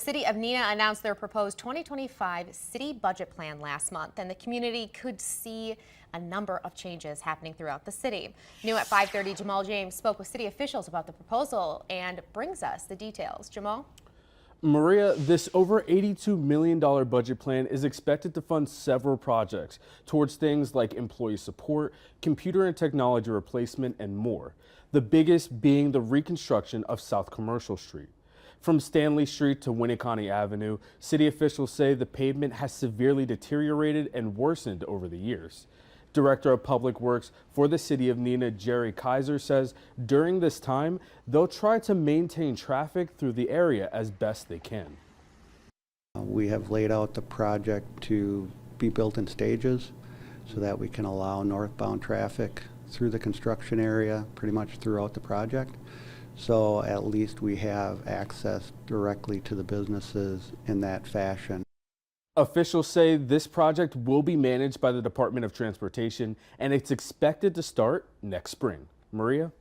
City of Neenah announced their proposed 2025 city budget plan last month, and the community could see a number of changes happening throughout the city. New at 5:30, Jamal James spoke with city officials about the proposal and brings us the details. Jamal? Maria, this over $82 million budget plan is expected to fund several projects towards things like employee support, computer and technology replacement, and more. The biggest being the reconstruction of South Commercial Street. From Stanley Street to Winneconne Avenue, city officials say the pavement has severely deteriorated and worsened over the years. Director of Public Works for the City of Neenah, Jerry Kaiser, says during this time, they'll try to maintain traffic through the area as best they can. We have laid out the project to be built in stages so that we can allow northbound traffic through the construction area pretty much throughout the project. So at least we have access directly to the businesses in that fashion. Officials say this project will be managed by the Department of Transportation and it's expected to start next spring. Maria?